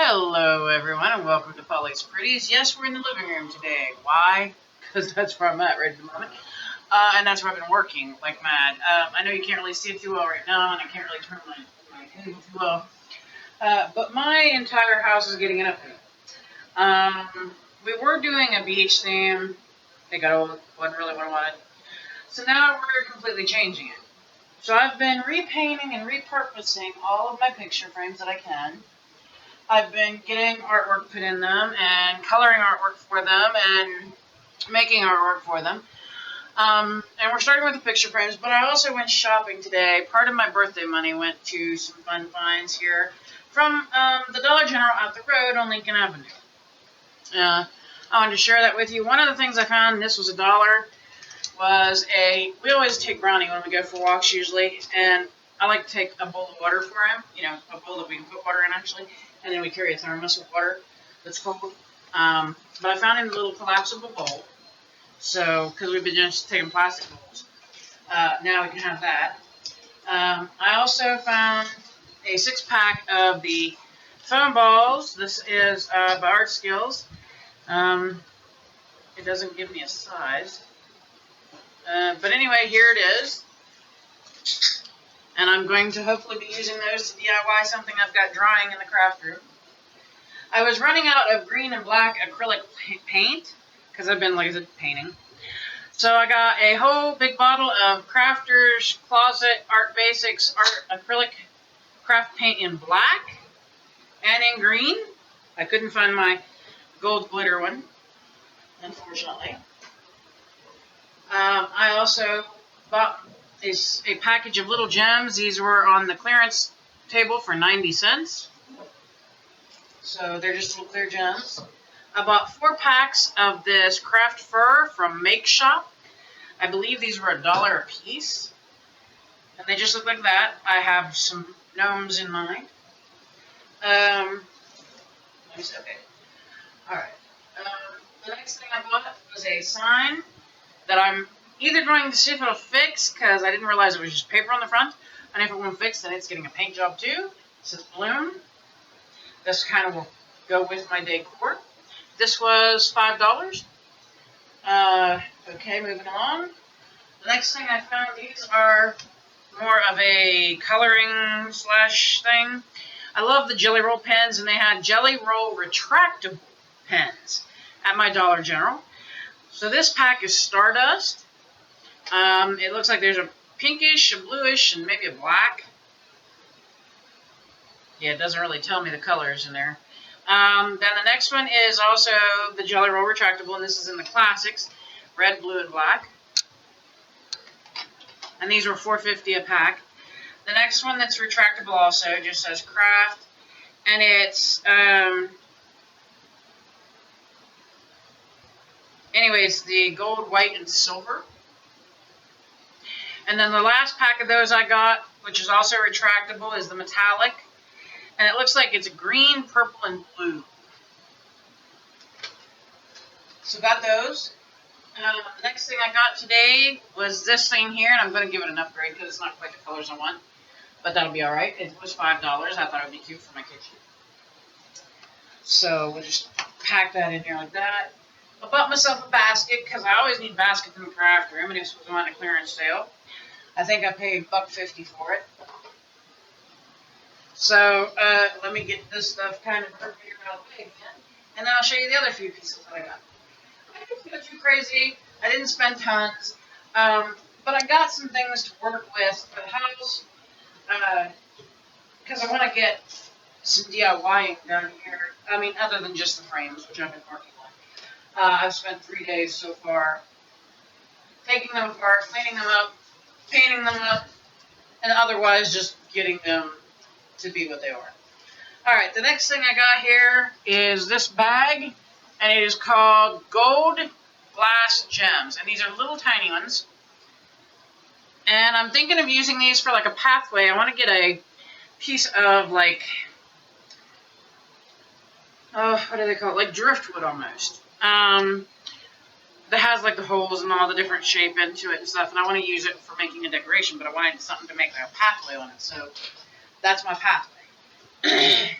Hello everyone and welcome to Polly's Pretties. Yes, we're in the living room today. Why? Because that's where I'm at right at the moment. And that's where I've been working like mad. I know you can't really see it too well right now, and I can't really turn my table too well. But my entire house is getting an update. We were doing a beach theme. It got old. Wasn't really what I wanted. So now we're completely changing it. So I've been repainting and repurposing all of my picture frames that I can. I've been getting artwork put in them and coloring artwork for them and making artwork for them. And we're starting with the picture frames, but I also went shopping today. Part of my birthday money went to some fun finds here from the Dollar General out the road on Lincoln Avenue. I wanted to share that with you. One of the things I found, and this was $1, was we always take Brownie when we go for walks usually, and I like to take a bowl of water for him, a bowl that we can put water in actually, and then we carry a thermos with water that's cold. But I found him a little collapsible bowl, so, because we've been just taking plastic bowls, now we can have that. I also found a 6-pack of the foam balls. This is by Art Skills. It doesn't give me a size. But anyway, here it is. And I'm going to hopefully be using those to DIY something I've got drying in the craft room. I was running out of green and black acrylic paint, because I've been, like I said, painting. So I got a whole big bottle of Crafters Closet Art Basics Art Acrylic Craft Paint in black and in green. I couldn't find my gold glitter one, unfortunately. I also bought a package of little gems. These were on the clearance table for 90 cents. So they're just little clear gems. I bought 4 packs of this craft fur from Make Shop. I believe these were $1 a piece. And they just look like that. I have some gnomes in mine. Okay. Alright. The next thing I bought was a sign that I'm either going to see if it'll fix, because I didn't realize it was just paper on the front, and if it won't fix, then it's getting a paint job too. It says Bloom. This kind of will go with my decor. This was $5. Okay, moving along. The next thing I found, these are more of a coloring slash thing. I love the Jelly Roll pens, and they had Jelly Roll retractable pens at my Dollar General. So this pack is Stardust. It looks like there's a pinkish, a bluish, and maybe a black. Yeah, it doesn't really tell me the colors in there. Then the next one is also the Jelly Roll retractable, and this is in the classics, red, blue, and black. And these were $4.50 a pack. The next one that's retractable also just says Craft, and it's anyways, the gold, white, and silver. And then the last pack of those I got, which is also retractable, is the metallic. And it looks like it's green, purple, and blue. So got those. The next thing I got today was this thing here, and I'm going to give it an upgrade because it's not quite the colors I want. But that'll be alright. It was $5. I thought it would be cute for my kitchen. So we'll just pack that in here like that. I bought myself a basket because I always need baskets in the craft room, and this was on a clearance sale. I think I paid $1.50 for it. So let me get this stuff kind of figured out again, and then I'll show you the other few pieces that I got. I didn't go too crazy. I didn't spend tons, but I got some things to work with for the house because I want to get some DIYing done here. I mean, other than just the frames, which I've been working on. I've spent 3 days so far taking them apart, cleaning them up, painting them up, and otherwise just getting them to be what they are. Alright, the next thing I got here is this bag, and it is called Gold Glass Gems, and these are little tiny ones. And I'm thinking of using these for like a pathway. I want to get a piece of like, what do they call it? Like driftwood almost. That has like the holes and all the different shape into it and stuff, and I want to use it for making a decoration, but I wanted something to make like a pathway on it, so that's my pathway.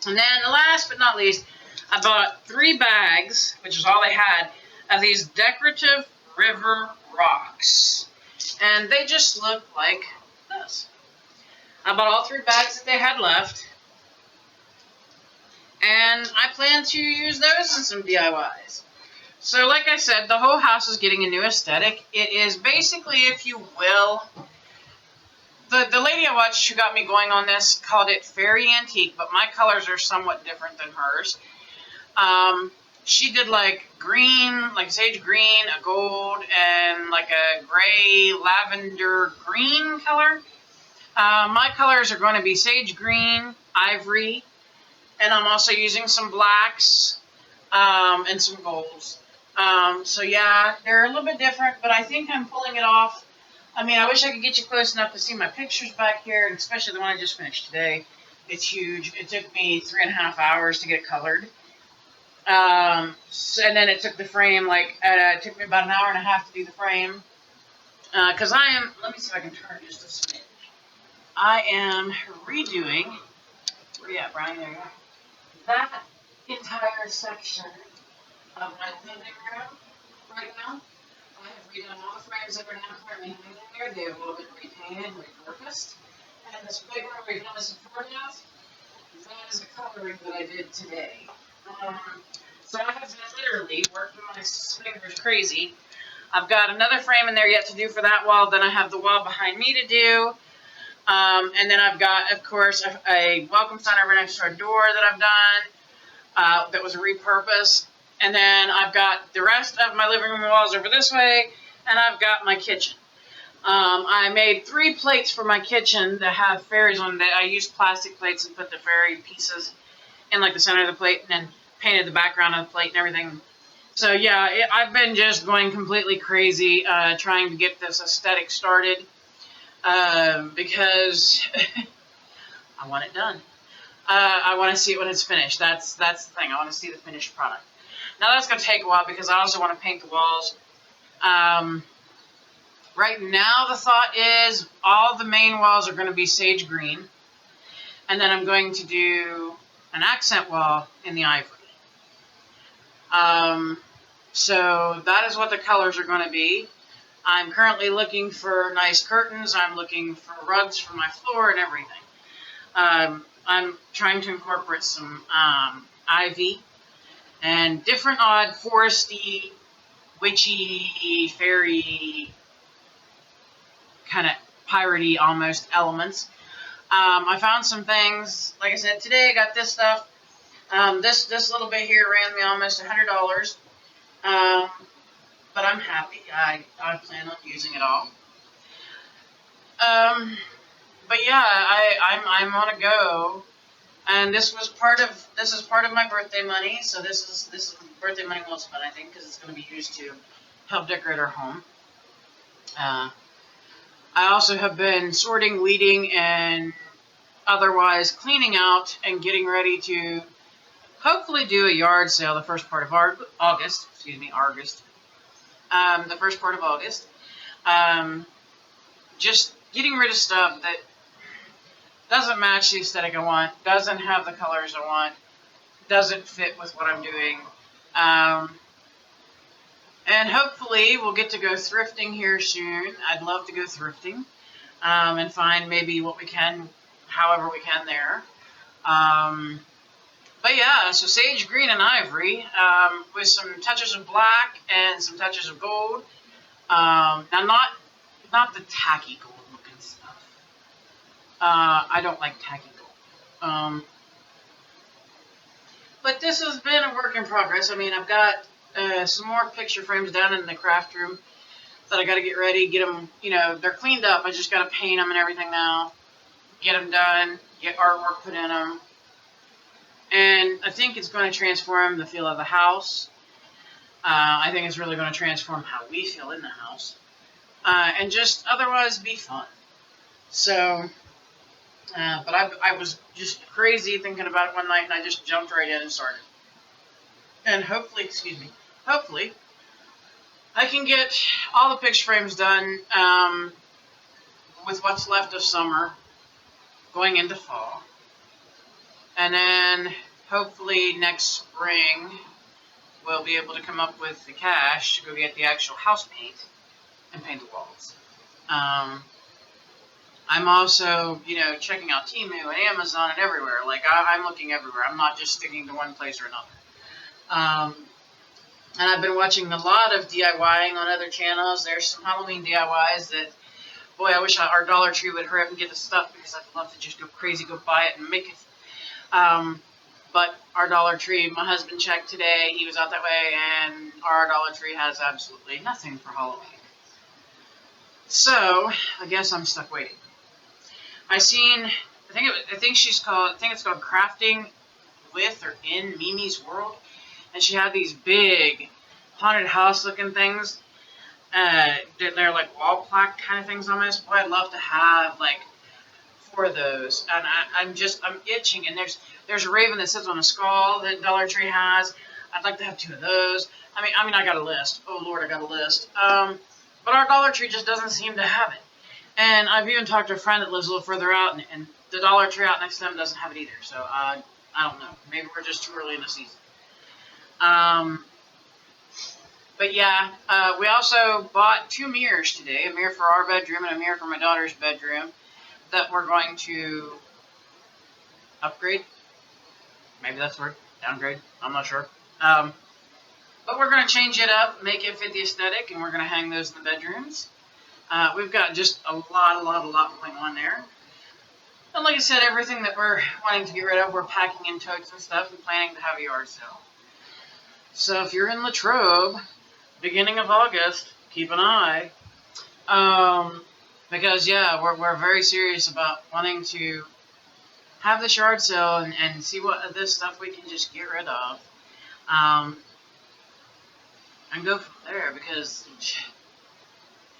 And then last but not least, I bought 3 bags, which is all they had, of these decorative river rocks. And they just look like this. I bought all 3 bags that they had left. And I plan to use those in some DIYs. So like I said, the whole house is getting a new aesthetic. It is basically, if you will, the lady I watched who got me going on this called it fairy antique, but my colors are somewhat different than hers. She did like green, like sage green, a gold, and like a gray lavender green color. My colors are going to be sage green, ivory, and I'm also using some blacks and some golds. So yeah, they're a little bit different, but I think I'm pulling it off. I mean, I wish I could get you close enough to see my pictures back here, and especially the one I just finished today. It's huge. It took me 3.5 hours to get it colored. And then it took the frame, it took me about an hour and a half to do the frame. Because let me see if I can turn just a smidge. I am redoing, where you at, Brian? There you go. That entire section of my living room right now. I have redone all the frames that were now currently hanging there. They have a little bit repainted, repurposed. And this big one we've done this before now, that is a coloring that I did today. So I have been literally working my fingers crazy. I've got another frame in there yet to do for that wall. Then I have the wall behind me to do. And then I've got, of course, a welcome sign over next to our door that I've done that was repurposed. And then I've got the rest of my living room walls over this way, and I've got my kitchen. I made 3 plates for my kitchen that have fairies on them. I used plastic plates and put the fairy pieces in like the center of the plate, and then painted the background of the plate and everything. So yeah, I've been just going completely crazy trying to get this aesthetic started because I want it done. I want to see it when it's finished. That's the thing. I want to see the finished product. Now that's going to take a while because I also want to paint the walls. Right now the thought is all the main walls are going to be sage green. And then I'm going to do an accent wall in the ivory. So that is what the colors are going to be. I'm currently looking for nice curtains. I'm looking for rugs for my floor and everything. I'm trying to incorporate some ivy and different odd foresty, witchy, fairy, kind of piratey almost elements. I found some things, like I said, today I got this stuff. This little bit here ran me almost $100. But I'm happy. I plan on using it all. But yeah, I'm on a go, and this is part of my birthday money. So this is birthday money well spent, I think, because it's going to be used to help decorate our home. I also have been sorting, weeding, and otherwise cleaning out and getting ready to hopefully do a yard sale the first part of August. The first part of August. Just getting rid of stuff that doesn't match the aesthetic I want, doesn't have the colors I want, doesn't fit with what I'm doing. And hopefully we'll get to go thrifting here soon. I'd love to go thrifting and find maybe what we can, however we can there. But yeah, so sage green and ivory with some touches of black and some touches of gold. Now not the tacky gold looking stuff. I don't like tacky gold. But this has been a work in progress. I mean, I've got some more picture frames down in the craft room that I got to get ready, get them, they're cleaned up. I just got to paint them and everything now, get them done, get artwork put in them. And I think it's going to transform the feel of the house. I think it's really going to transform how we feel in the house. And just otherwise be fun. So, but I was just crazy thinking about it one night, and I just jumped right in and started. And hopefully, I can get all the picture frames done with what's left of summer, going into fall. And then hopefully next spring we'll be able to come up with the cash to go get the actual house paint and paint the walls. I'm also, checking out Temu and Amazon and everywhere. Like, I'm looking everywhere. I'm not just sticking to one place or another. And I've been watching a lot of DIYing on other channels. There's some Halloween DIYs that, boy, I wish our Dollar Tree would hurry up and get the stuff because I'd love to just go crazy, go buy it and make it. But our Dollar Tree, my husband checked today. He was out that way, and our Dollar Tree has absolutely nothing for Halloween. So I guess I'm stuck waiting. I think it's called Crafting with or in Mimi's World, and she had these big haunted house looking things. They're like wall plaque kind of things almost. Boy, I'd love to have like 4 of those. And I'm itching. And there's a raven that sits on a skull that Dollar Tree has. I'd like to have 2 of those. I mean, I got a list. Oh Lord, I got a list. But our Dollar Tree just doesn't seem to have it. And I've even talked to a friend that lives a little further out, and the Dollar Tree out next to them doesn't have it either. So I don't know. Maybe we're just too early in the season. But yeah, we also bought 2 mirrors today, a mirror for our bedroom and a mirror for my daughter's bedroom that we're going to upgrade. Maybe that's the word, downgrade, I'm not sure. But we're going to change it up, make it fit the aesthetic, and we're going to hang those in the bedrooms. We've got just a lot going on there. And like I said, everything that we're wanting to get rid of, we're packing in totes and stuff and planning to have a yard sale. So if you're in Latrobe, beginning of August, keep an eye. Because, yeah, we're very serious about wanting to have this yard sale and see what of this stuff we can just get rid of. And go from there, because,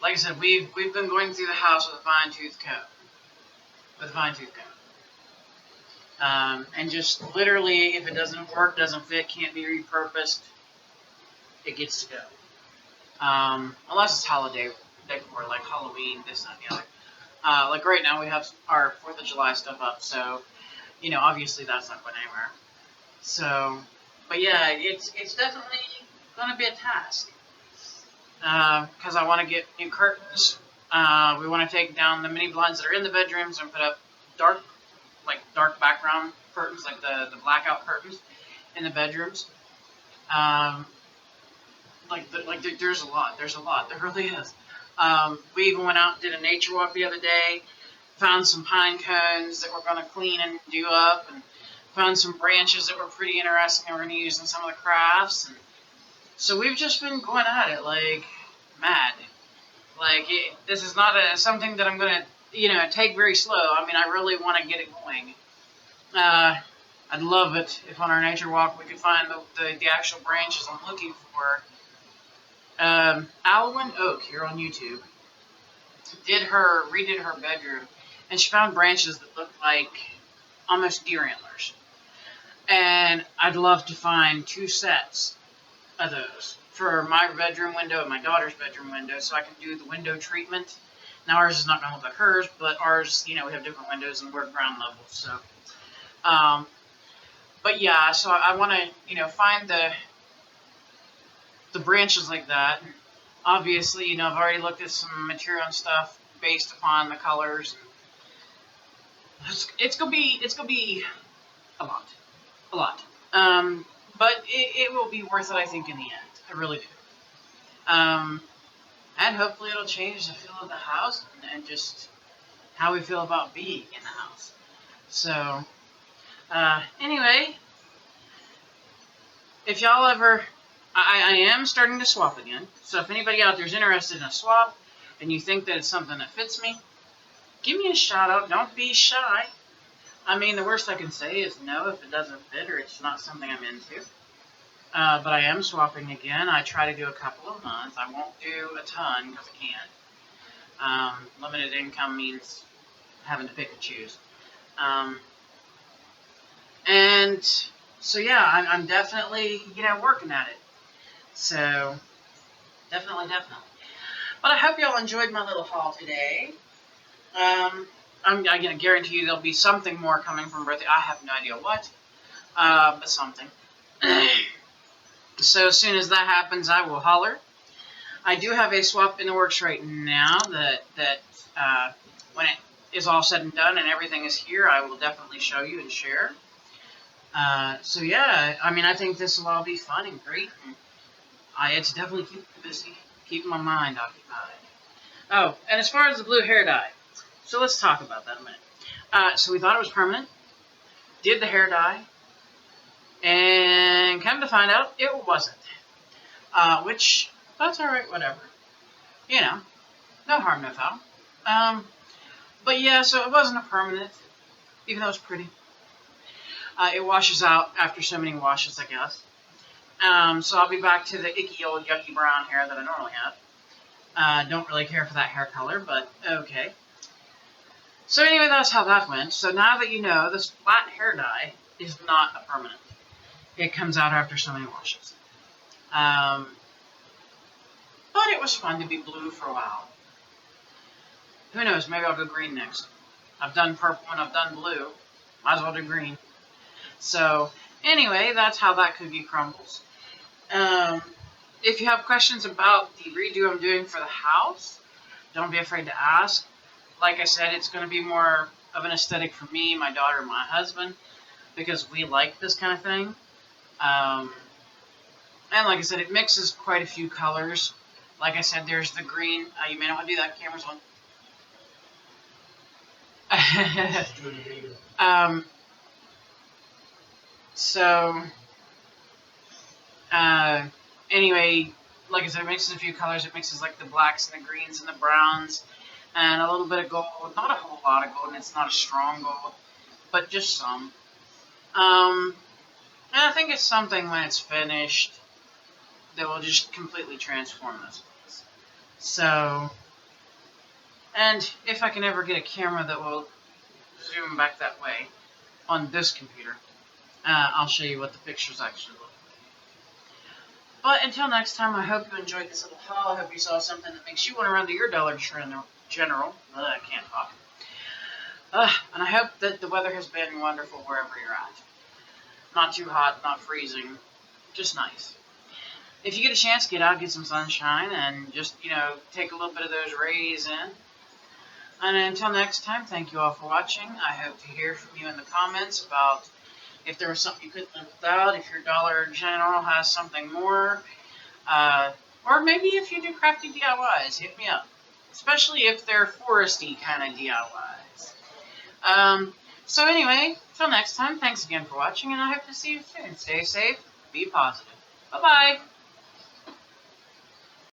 like I said, we've been going through the house with a fine-tooth comb. And just literally, if it doesn't work, doesn't fit, can't be repurposed, it gets to go. Unless it's holiday decor, like Halloween, this, that, and the other. Like right now, we have our 4th of July stuff up, so, obviously that's not going anywhere. So, but yeah, it's definitely going to be a task. Because I want to get new curtains. We want to take down the mini blinds that are in the bedrooms and put up dark background curtains, like the blackout curtains in the bedrooms. There's a lot. There really is. We even went out and did a nature walk the other day. Found some pine cones that we're going to clean and do up, and found some branches that were pretty interesting that we're going to use in some of the crafts. And so we've just been going at it like mad. This is not something that I'm going to, take very slow. I mean, I really want to get it going. I'd love it if on our nature walk we could find the actual branches I'm looking for. Alwyn Oak here on YouTube redid her bedroom, and she found branches that looked like almost deer antlers. And I'd love to find 2 sets of those for my bedroom window and my daughter's bedroom window, so I can do the window treatment. Now ours is not going to look like hers, but ours, we have different windows and we're at ground level. So, but yeah, so I want to, find the branches like that. Obviously, I've already looked at some material and stuff based upon the colors. It's gonna be a lot. But it will be worth it, I think, in the end. I really do. And hopefully it'll change the feel of the house and just how we feel about being in the house. So, anyway, if y'all ever, I am starting to swap again. So if anybody out there is interested in a swap and you think that it's something that fits me, give me a shout out. Don't be shy. I mean, the worst I can say is no if it doesn't fit or it's not something I'm into. But I am swapping again. I try to do a couple a month. I won't do a ton because I can't. Limited income means having to pick and choose. And so yeah, I'm definitely, working at it. So, definitely. But I hope y'all enjoyed my little haul today. I'm gonna guarantee you there'll be something more coming from birthday. I have no idea what, but something. So as soon as that happens, I will holler. I do have a swap in the works right now that when it is all said and done and everything is here, I will definitely show you and share. So yeah, I mean, I think this will all be fun and great. And it's definitely keep me busy, keeping my mind occupied. Oh, and as far as the blue hair dye, so let's talk about that a minute. So we thought it was permanent, did the hair dye, and come to find out it wasn't. Which, that's alright, whatever. You know, no harm, no foul. But yeah, so it wasn't a permanent, even though it's pretty. It washes out after so many washes, I guess. So I'll be back to the icky old yucky brown hair that I normally have. Don't really care for that hair color, but okay. So anyway, that's how that went. So now that you know, this flat hair dye is not a permanent. It comes out after so many washes. But it was fun to be blue for a while. Who knows, maybe I'll go green next. I've done purple and I've done blue. Might as well do green. So, anyway, that's how that cookie crumbles. If you have questions about the redo I'm doing for the house, don't be afraid to ask. Like I said, it's going to be more of an aesthetic for me, my daughter, and my husband, because we like this kind of thing. And like I said, it mixes quite a few colors. Like I said, there's the green. You may not want to do that. Camera's on. So, anyway, like I said, it mixes a few colors. It mixes like the blacks and the greens and the browns and a little bit of gold. Not a whole lot of gold, and it's not a strong gold, but just some. And I think it's something when it's finished that will just completely transform this place. So, and if I can ever get a camera that will zoom back that way on this computer, I'll show you what the pictures actually look like. But until next time, I hope you enjoyed this little haul. I hope you saw something that makes you want to run to your Dollar General. I can't talk. And I hope that the weather has been wonderful wherever you're at. Not too hot, not freezing, just nice. If you get a chance, get out, get some sunshine, and just, take a little bit of those rays in. And until next time, thank you all for watching. I hope to hear from you in the comments about if there was something you couldn't live without, if your Dollar General has something more, or maybe if you do crafty DIYs, hit me up. Especially if they're foresty kind of DIYs. So anyway, till next time, thanks again for watching, and I hope to see you soon. Stay safe, be positive. Bye-bye.